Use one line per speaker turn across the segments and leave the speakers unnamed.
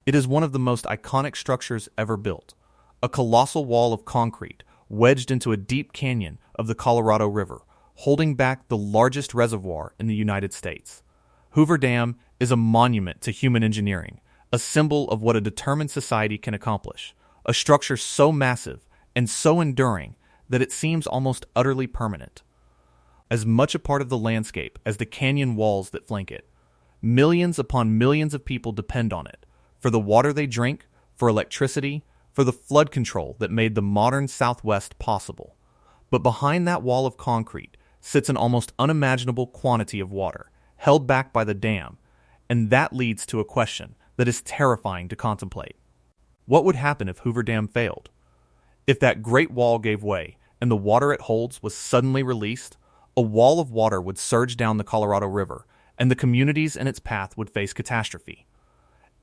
It is one of the most iconic structures ever built, a colossal wall of concrete wedged into a deep canyon of the Colorado River, holding back the largest reservoir in the United States. Hoover Dam is a monument to human engineering, a symbol of what a determined society can accomplish, a structure so massive and so enduring that it seems almost utterly permanent. As much a part of the landscape as the canyon walls that flank it, millions upon millions of people depend on it, for the water they drink, for electricity, for the flood control that made the modern Southwest possible. But behind that wall of concrete sits an almost unimaginable quantity of water, held back by the dam, and that leads to a question that is terrifying to contemplate. What would happen if Hoover Dam failed? If that great wall gave way and the water it holds was suddenly released, a wall of water would surge down the Colorado River, and the communities in its path would face catastrophe.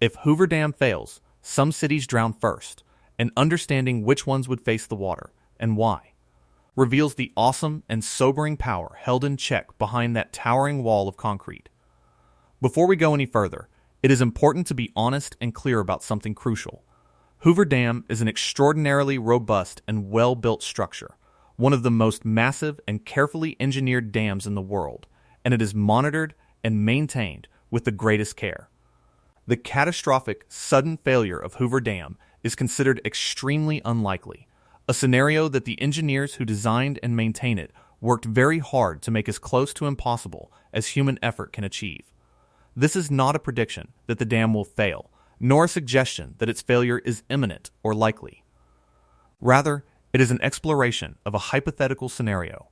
If Hoover Dam fails, some cities drown first, and understanding which ones would face the water and why reveals the awesome and sobering power held in check behind that towering wall of concrete. Before we go any further, it is important to be honest and clear about something crucial. Hoover Dam is an extraordinarily robust and well-built structure, one of the most massive and carefully engineered dams in the world, and it is monitored and maintained with the greatest care. The catastrophic, sudden failure of Hoover Dam is considered extremely unlikely, a scenario that the engineers who designed and maintain it worked very hard to make as close to impossible as human effort can achieve. This is not a prediction that the dam will fail, nor a suggestion that its failure is imminent or likely. Rather, it is an exploration of a hypothetical scenario,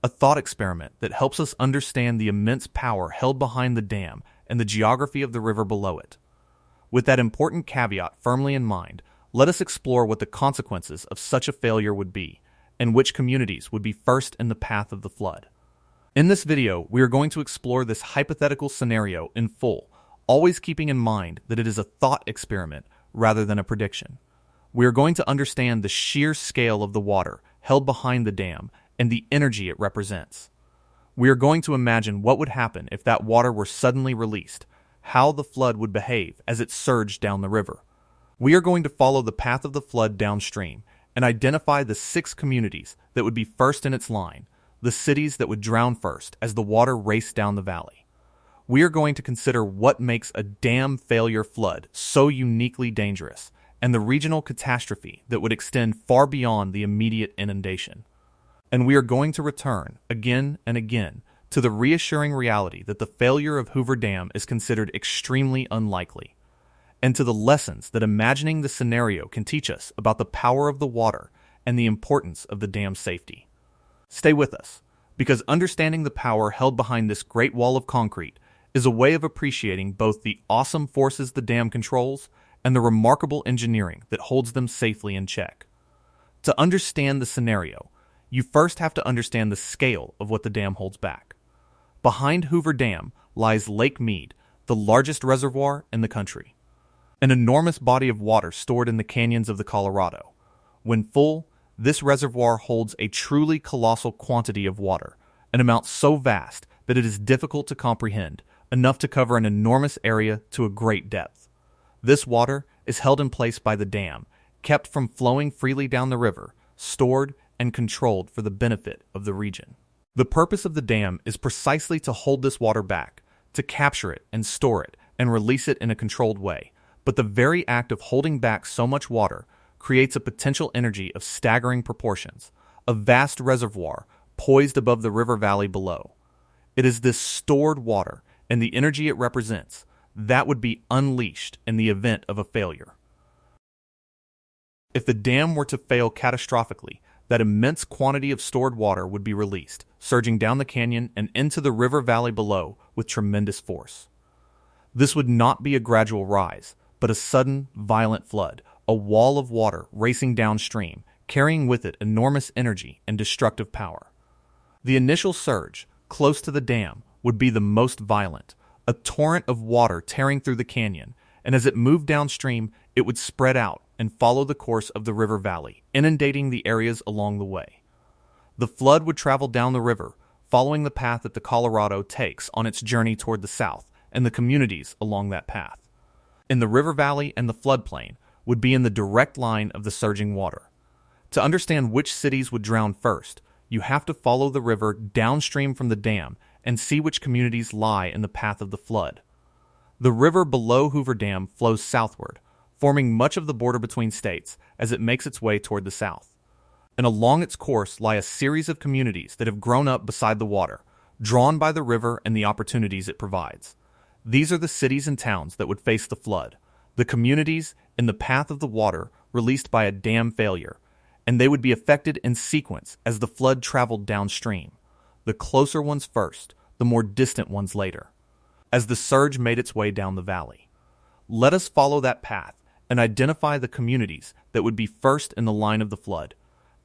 a thought experiment that helps us understand the immense power held behind the dam and the geography of the river below it. With that important caveat firmly in mind, let us explore what the consequences of such a failure would be, and which communities would be first in the path of the flood. In this video, we are going to explore this hypothetical scenario in full, always keeping in mind that it is a thought experiment rather than a prediction. We are going to understand the sheer scale of the water held behind the dam and the energy it represents. We are going to imagine what would happen if that water were suddenly released, how the flood would behave as it surged down the river. We are going to follow the path of the flood downstream and identify the 6 communities that would be first in its line, the cities that would drown first as the water raced down the valley. We are going to consider what makes a dam failure flood so uniquely dangerous, and the regional catastrophe that would extend far beyond the immediate inundation. And we are going to return, again and again, to the reassuring reality that the failure of Hoover Dam is considered extremely unlikely, and to the lessons that imagining the scenario can teach us about the power of the water and the importance of the dam's safety. Stay with us, because understanding the power held behind this great wall of concrete is a way of appreciating both the awesome forces the dam controls and the remarkable engineering that holds them safely in check. To understand the scenario, you first have to understand the scale of what the dam holds back. Behind Hoover Dam lies Lake Mead, the largest reservoir in the country, an enormous body of water stored in the canyons of the Colorado. When full, this reservoir holds a truly colossal quantity of water, an amount so vast that it is difficult to comprehend, enough to cover an enormous area to a great depth. This water is held in place by the dam, kept from flowing freely down the river, stored and controlled for the benefit of the region. The purpose of the dam is precisely to hold this water back, to capture it and store it and release it in a controlled way. But the very act of holding back so much water creates a potential energy of staggering proportions, a vast reservoir poised above the river valley below. It is this stored water and the energy it represents that would be unleashed in the event of a failure. If the dam were to fail catastrophically, that immense quantity of stored water would be released, surging down the canyon and into the river valley below with tremendous force. This would not be a gradual rise, but a sudden, violent flood, a wall of water racing downstream, carrying with it enormous energy and destructive power. The initial surge, close to the dam, would be the most violent, a torrent of water tearing through the canyon, and as it moved downstream, it would spread out and follow the course of the river valley, inundating the areas along the way. The flood would travel down the river, following the path that the Colorado takes on its journey toward the south and the communities along that path. in the river valley and the floodplain would be in the direct line of the surging water. To understand which cities would drown first, you have to follow the river downstream from the dam and see which communities lie in the path of the flood. The river below Hoover Dam flows southward, forming much of the border between states as it makes its way toward the south. And along its course lie a series of communities that have grown up beside the water, drawn by the river and the opportunities it provides. These are the cities and towns that would face the flood, the communities in the path of the water released by a dam failure, and they would be affected in sequence as the flood traveled downstream, the closer ones first, the more distant ones later, as the surge made its way down the valley. Let us follow that path and identify the communities that would be first in the line of the flood,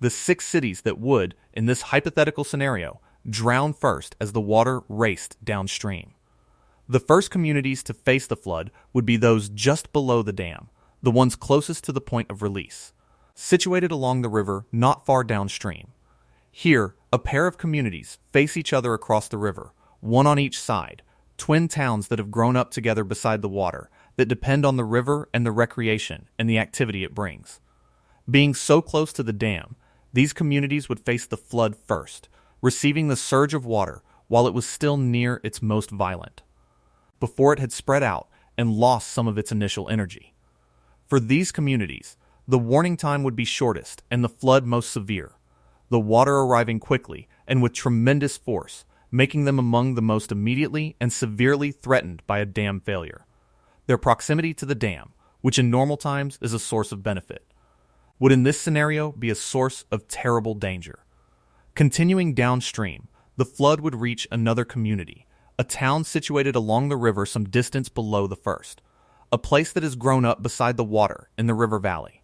the 6 cities that would, in this hypothetical scenario, drown first as the water raced downstream. The first communities to face the flood would be those just below the dam, the ones closest to the point of release, situated along the river not far downstream. Here, a pair of communities face each other across the river, one on each side, twin towns that have grown up together beside the water, that depend on the river and the recreation and the activity it brings. Being so close to the dam, these communities would face the flood first, receiving the surge of water while it was still near its most violent, before it had spread out and lost some of its initial energy. For these communities, the warning time would be shortest and the flood most severe, the water arriving quickly and with tremendous force, making them among the most immediately and severely threatened by a dam failure. Their proximity to the dam, which in normal times is a source of benefit, would in this scenario be a source of terrible danger. Continuing downstream, the flood would reach another community, a town situated along the river some distance below the first, a place that has grown up beside the water in the river valley.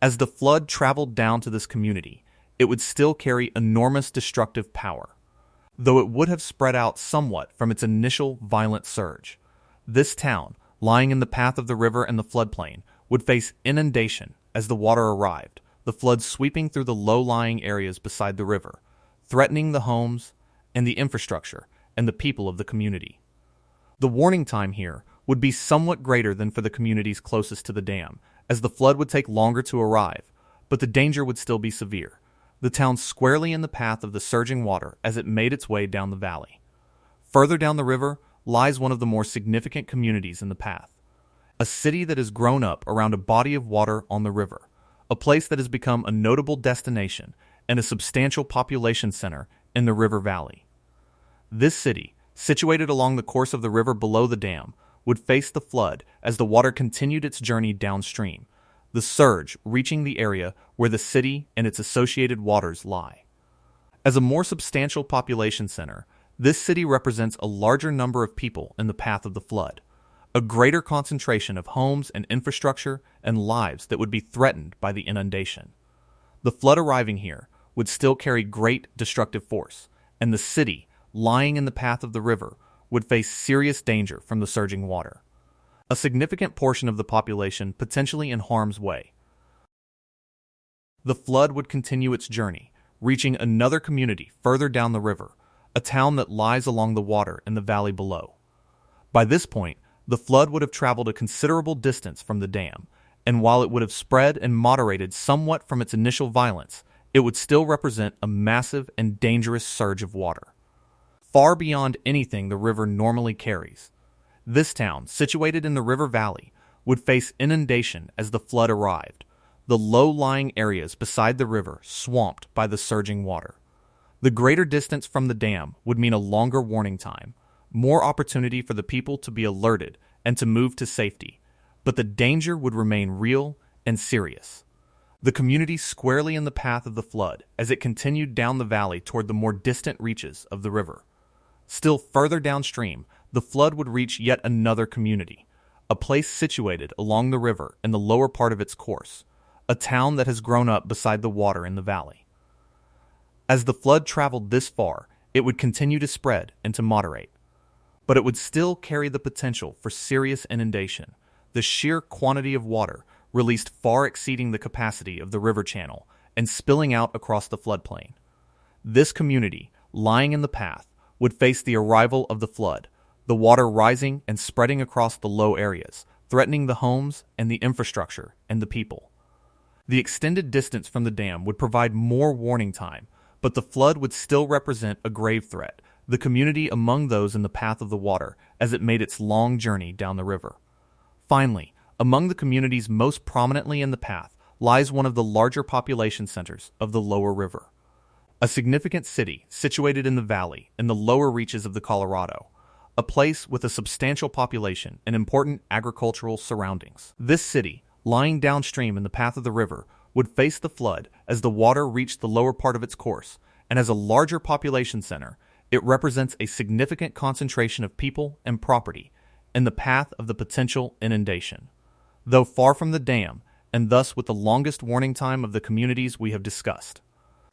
As the flood traveled down to this community, it would still carry enormous destructive power, though it would have spread out somewhat from its initial violent surge. This town, lying in the path of the river and the floodplain, would face inundation as the water arrived, the flood sweeping through the low-lying areas beside the river, threatening the homes and the infrastructure and the people of the community. The warning time here would be somewhat greater than for the communities closest to the dam, as the flood would take longer to arrive, but the danger would still be severe, the town squarely in the path of the surging water as it made its way down the valley. Further down the river lies one of the more significant communities in the path, a city that has grown up around a body of water on the river, a place that has become a notable destination and a substantial population center in the river valley. This city, situated along the course of the river below the dam, would face the flood as the water continued its journey downstream, the surge reaching the area where the city and its associated waters lie. As a more substantial population center, this city represents a larger number of people in the path of the flood, a greater concentration of homes and infrastructure and lives that would be threatened by the inundation. The flood arriving here would still carry great destructive force, and the city, lying in the path of the river, would face serious danger from the surging water. A significant portion of the population potentially in harm's way. The flood would continue its journey, reaching another community further down the river, a town that lies along the water in the valley below. By this point, the flood would have traveled a considerable distance from the dam, and while it would have spread and moderated somewhat from its initial violence, it would still represent a massive and dangerous surge of water, far beyond anything the river normally carries. This town, situated in the river valley, would face inundation as the flood arrived, the low-lying areas beside the river swamped by the surging water. The greater distance from the dam would mean a longer warning time, more opportunity for the people to be alerted and to move to safety, but the danger would remain real and serious. The community squarely in the path of the flood as it continued down the valley toward the more distant reaches of the river. Still further downstream, the flood would reach yet another community, a place situated along the river in the lower part of its course, a town that has grown up beside the water in the valley. As the flood traveled this far, it would continue to spread and to moderate, but it would still carry the potential for serious inundation, the sheer quantity of water released far exceeding the capacity of the river channel and spilling out across the floodplain. This community, lying in the path, would face the arrival of the flood, the water rising and spreading across the low areas, threatening the homes and the infrastructure and the people. The extended distance from the dam would provide more warning time, but the flood would still represent a grave threat, the community among those in the path of the water as it made its long journey down the river. Finally, among the communities most prominently in the path lies one of the larger population centers of the lower river. A significant city situated in the valley in the lower reaches of the Colorado, a place with a substantial population and important agricultural surroundings. This city, lying downstream in the path of the river, would face the flood as the water reached the lower part of its course, and as a larger population center, it represents a significant concentration of people and property in the path of the potential inundation. Though far from the dam, and thus with the longest warning time of the communities we have discussed,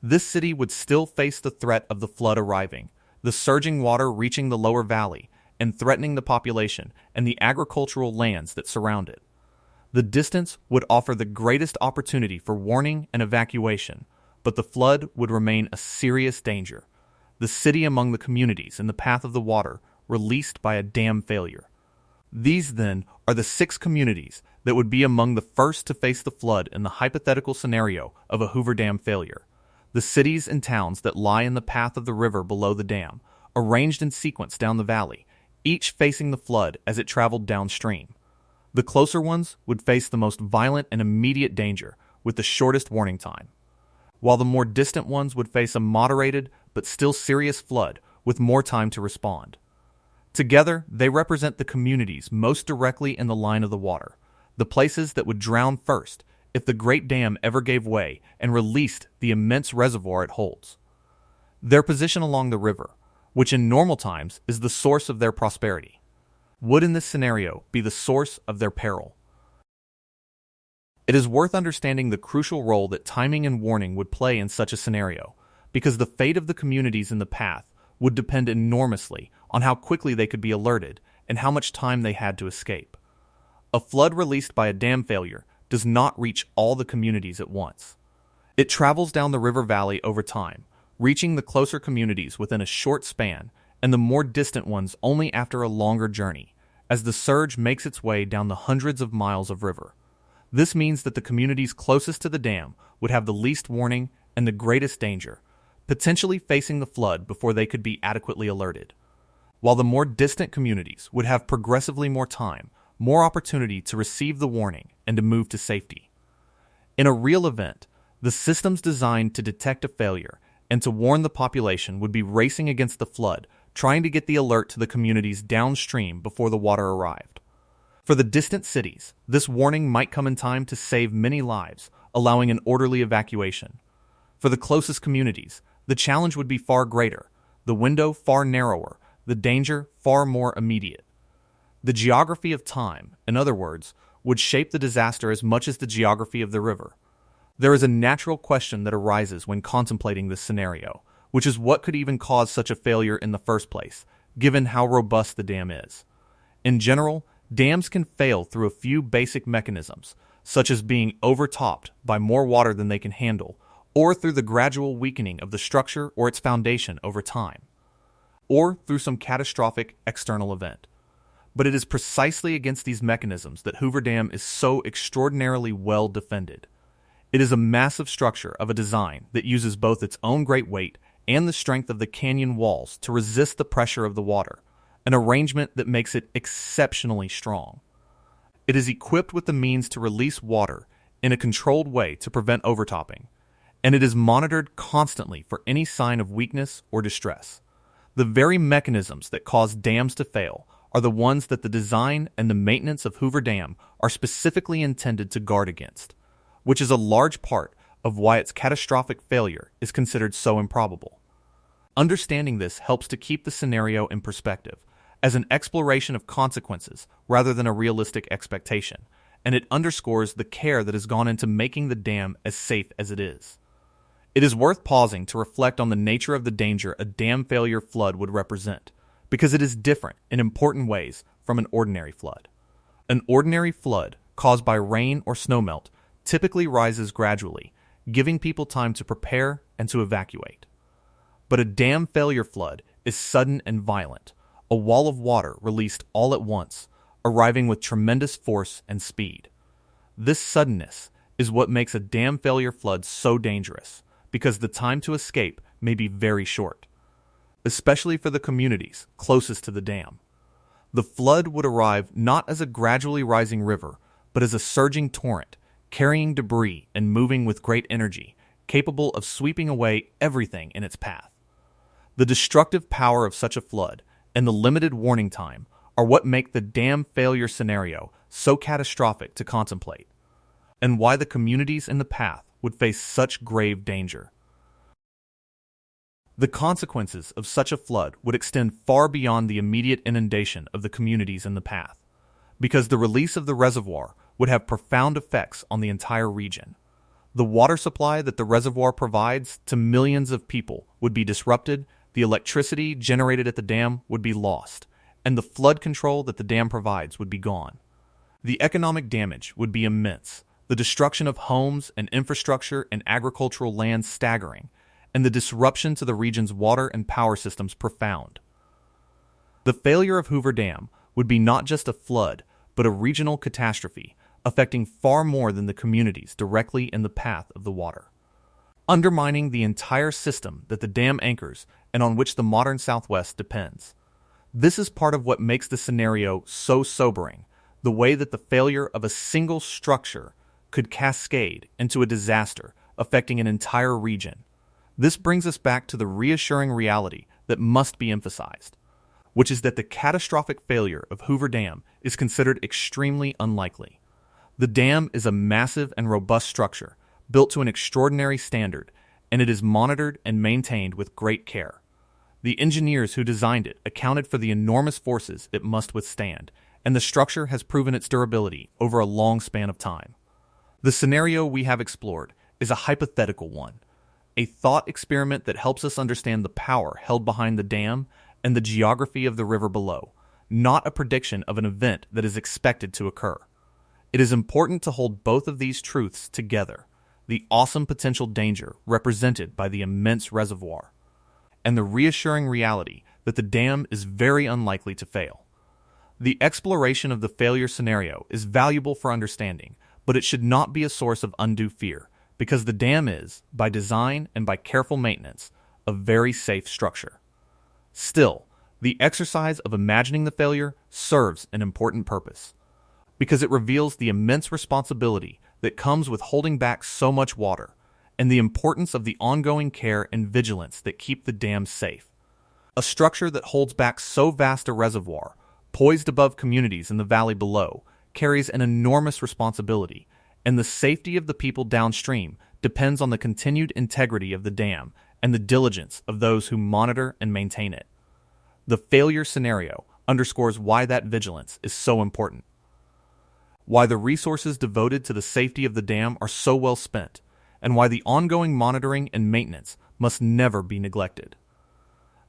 this city would still face the threat of the flood arriving, the surging water reaching the lower valley and threatening the population and the agricultural lands that surround it. The distance would offer the greatest opportunity for warning and evacuation, but the flood would remain a serious danger. The city among the communities in the path of the water released by a dam failure. These, then, are the 6 communities that would be among the first to face the flood in the hypothetical scenario of a Hoover Dam failure. The cities and towns that lie in the path of the river below the dam, arranged in sequence down the valley, each facing the flood as it traveled downstream. The closer ones would face the most violent and immediate danger with the shortest warning time, while the more distant ones would face a moderated but still serious flood with more time to respond. Together, they represent the communities most directly in the line of the water, the places that would drown first if the great dam ever gave way and released the immense reservoir it holds. Their position along the river, which in normal times is the source of their prosperity, would in this scenario be the source of their peril. It is worth understanding the crucial role that timing and warning would play in such a scenario, because the fate of the communities in the path would depend enormously on how quickly they could be alerted and how much time they had to escape. A flood released by a dam failure does not reach all the communities at once. It travels down the river valley over time, reaching the closer communities within a short span and the more distant ones only after a longer journey, as the surge makes its way down the hundreds of miles of river. This means that the communities closest to the dam would have the least warning and the greatest danger, potentially facing the flood before they could be adequately alerted, while the more distant communities would have progressively more time, more opportunity to receive the warning and to move to safety. In a real event, the systems designed to detect a failure and to warn the population would be racing against the flood, trying to get the alert to the communities downstream before the water arrived. For the distant cities, this warning might come in time to save many lives, allowing an orderly evacuation. For the closest communities, the challenge would be far greater, the window far narrower, the danger far more immediate. The geography of time, in other words, would shape the disaster as much as the geography of the river. There is a natural question that arises when contemplating this scenario, which is what could even cause such a failure in the first place, given how robust the dam is. In general, dams can fail through a few basic mechanisms, such as being overtopped by more water than they can handle, or through the gradual weakening of the structure or its foundation over time, or through some catastrophic external event. But it is precisely against these mechanisms that Hoover Dam is so extraordinarily well defended. It is a massive structure of a design that uses both its own great weight and the strength of the canyon walls to resist the pressure of the water, an arrangement that makes it exceptionally strong. It is equipped with the means to release water in a controlled way to prevent overtopping, and it is monitored constantly for any sign of weakness or distress. The very mechanisms that cause dams to fail are the ones that the design and the maintenance of Hoover Dam are specifically intended to guard against, which is a large part of why its catastrophic failure is considered so improbable. Understanding this helps to keep the scenario in perspective, as an exploration of consequences rather than a realistic expectation, and it underscores the care that has gone into making the dam as safe as it is. It is worth pausing to reflect on the nature of the danger a dam failure flood would represent, because it is different in important ways from an ordinary flood. An ordinary flood caused by rain or snowmelt typically rises gradually, giving people time to prepare and to evacuate. But a dam failure flood is sudden and violent, a wall of water released all at once, arriving with tremendous force and speed. This suddenness is what makes a dam failure flood so dangerous, because the time to escape may be very short, especially for the communities closest to the dam. The flood would arrive not as a gradually rising river, but as a surging torrent, carrying debris and moving with great energy, capable of sweeping away everything in its path. The destructive power of such a flood and the limited warning time are what make the dam failure scenario so catastrophic to contemplate, and why the communities in the path would face such grave danger. The consequences of such a flood would extend far beyond the immediate inundation of the communities in the path, because the release of the reservoir would have profound effects on the entire region. The water supply that the reservoir provides to millions of people would be disrupted, the electricity generated at the dam would be lost, and the flood control that the dam provides would be gone. The economic damage would be immense, the destruction of homes and infrastructure and agricultural lands staggering, and the disruption to the region's water and power systems profound. The failure of Hoover Dam would be not just a flood, but a regional catastrophe, affecting far more than the communities directly in the path of the water, undermining the entire system that the dam anchors and on which the modern Southwest depends. This is part of what makes the scenario so sobering, the way that the failure of a single structure could cascade into a disaster affecting an entire region. This brings us back to the reassuring reality that must be emphasized, which is that the catastrophic failure of Hoover Dam is considered extremely unlikely. The dam is a massive and robust structure, built to an extraordinary standard, and it is monitored and maintained with great care. The engineers who designed it accounted for the enormous forces it must withstand, and the structure has proven its durability over a long span of time. The scenario we have explored is a hypothetical one, a thought experiment that helps us understand the power held behind the dam and the geography of the river below, not a prediction of an event that is expected to occur. It is important to hold both of these truths together, the awesome potential danger represented by the immense reservoir, and the reassuring reality that the dam is very unlikely to fail. The exploration of the failure scenario is valuable for understanding, but it should not be a source of undue fear, because the dam is, by design and by careful maintenance, a very safe structure. Still, the exercise of imagining the failure serves an important purpose, because it reveals the immense responsibility that comes with holding back so much water, and the importance of the ongoing care and vigilance that keep the dam safe. A structure that holds back so vast a reservoir, poised above communities in the valley below, carries an enormous responsibility, and the safety of the people downstream depends on the continued integrity of the dam and the diligence of those who monitor and maintain it. The failure scenario underscores why that vigilance is so important, why the resources devoted to the safety of the dam are so well spent, and why the ongoing monitoring and maintenance must never be neglected.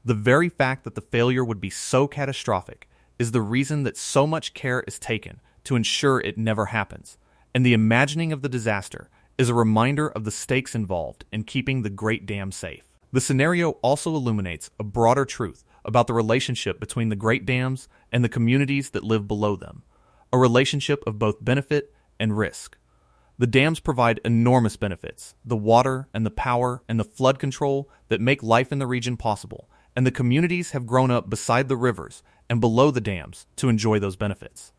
The very fact that the failure would be so catastrophic is the reason that so much care is taken to ensure it never happens, and the imagining of the disaster is a reminder of the stakes involved in keeping the Great Dam safe. The scenario also illuminates a broader truth about the relationship between the Great Dams and the communities that live below them, a relationship of both benefit and risk. The dams provide enormous benefits, the water and the power and the flood control that make life in the region possible, and the communities have grown up beside the rivers and below the dams to enjoy those benefits.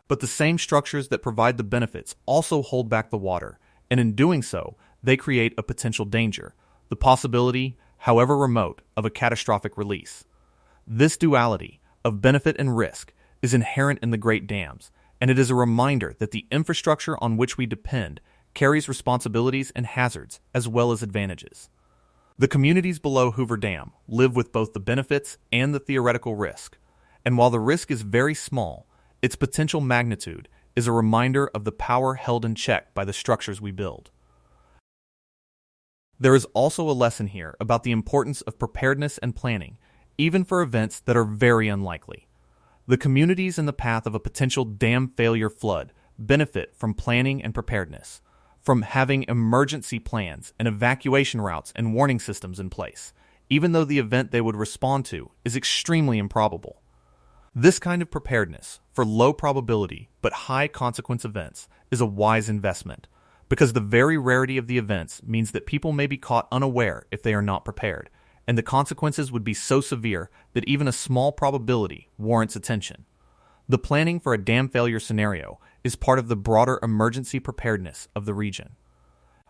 But the same structures that provide the benefits also hold back the water, and in doing so, they create a potential danger, the possibility, however remote, of a catastrophic release. This duality of benefit and risk is inherent in the Great Dams, and it is a reminder that the infrastructure on which we depend carries responsibilities and hazards as well as advantages. The communities below Hoover Dam live with both the benefits and the theoretical risk, and while the risk is very small, its potential magnitude is a reminder of the power held in check by the structures we build. There is also a lesson here about the importance of preparedness and planning, even for events that are very unlikely. The communities in the path of a potential dam failure flood benefit from planning and preparedness, from having emergency plans and evacuation routes and warning systems in place, even though the event they would respond to is extremely improbable. This kind of preparedness for low probability but high consequence events is a wise investment, because the very rarity of the events means that people may be caught unaware if they are not prepared, and the consequences would be so severe that even a small probability warrants attention. The planning for a dam failure scenario is part of the broader emergency preparedness of the region.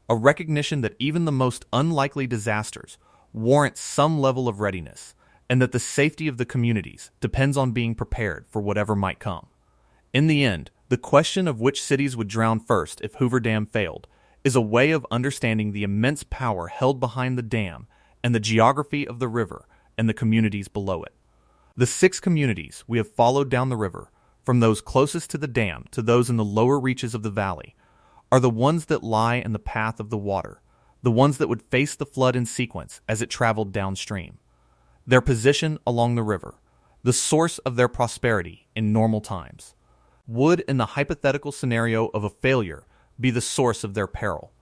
A recognition that even the most unlikely disasters warrant some level of readiness, and that the safety of the communities depends on being prepared for whatever might come. In the end, the question of which cities would drown first if Hoover Dam failed is a way of understanding the immense power held behind the dam and the geography of the river and the communities below it. The 6 communities we have followed down the river, from those closest to the dam to those in the lower reaches of the valley, are the ones that lie in the path of the water, the ones that would face the flood in sequence as it traveled downstream. Their position along the river, the source of their prosperity in normal times, would, in the hypothetical scenario of a failure, be the source of their peril.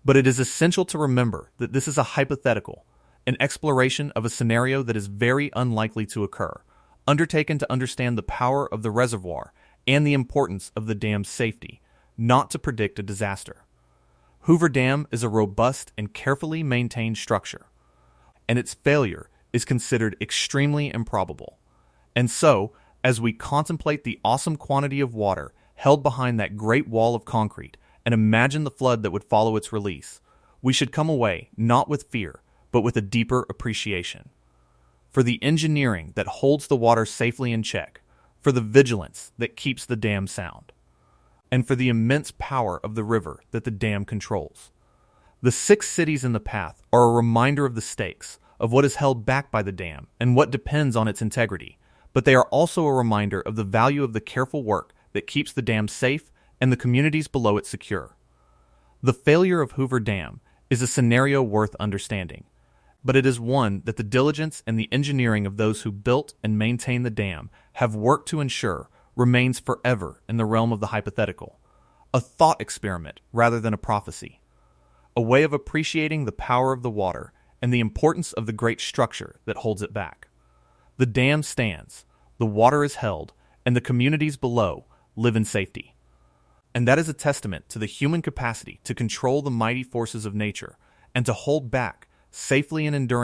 But it is essential to remember that this is a hypothetical, an exploration of a scenario that is very unlikely to occur, undertaken to understand the power of the reservoir and the importance of the dam's safety, not to predict a disaster. Hoover Dam is a robust and carefully maintained structure, and its failure is considered extremely improbable. And so, as we contemplate the awesome quantity of water held behind that great wall of concrete and imagine the flood that would follow its release, we should come away not with fear, but with a deeper appreciation for the engineering that holds the water safely in check, for the vigilance that keeps the dam sound, and for the immense power of the river that the dam controls. The 6 cities in the path are a reminder of the stakes, of what is held back by the dam and what depends on its integrity, but they are also a reminder of the value of the careful work that keeps the dam safe and the communities below it secure. The failure of Hoover Dam is a scenario worth understanding, but it is one that the diligence and the engineering of those who built and maintain the dam have worked to ensure remains forever in the realm of the hypothetical, a thought experiment rather than a prophecy, a way of appreciating the power of the water and the importance of the great structure that holds it back. The dam stands, the water is held, and the communities below live in safety. And that is a testament to the human capacity to control the mighty forces of nature and to hold back safely and enduring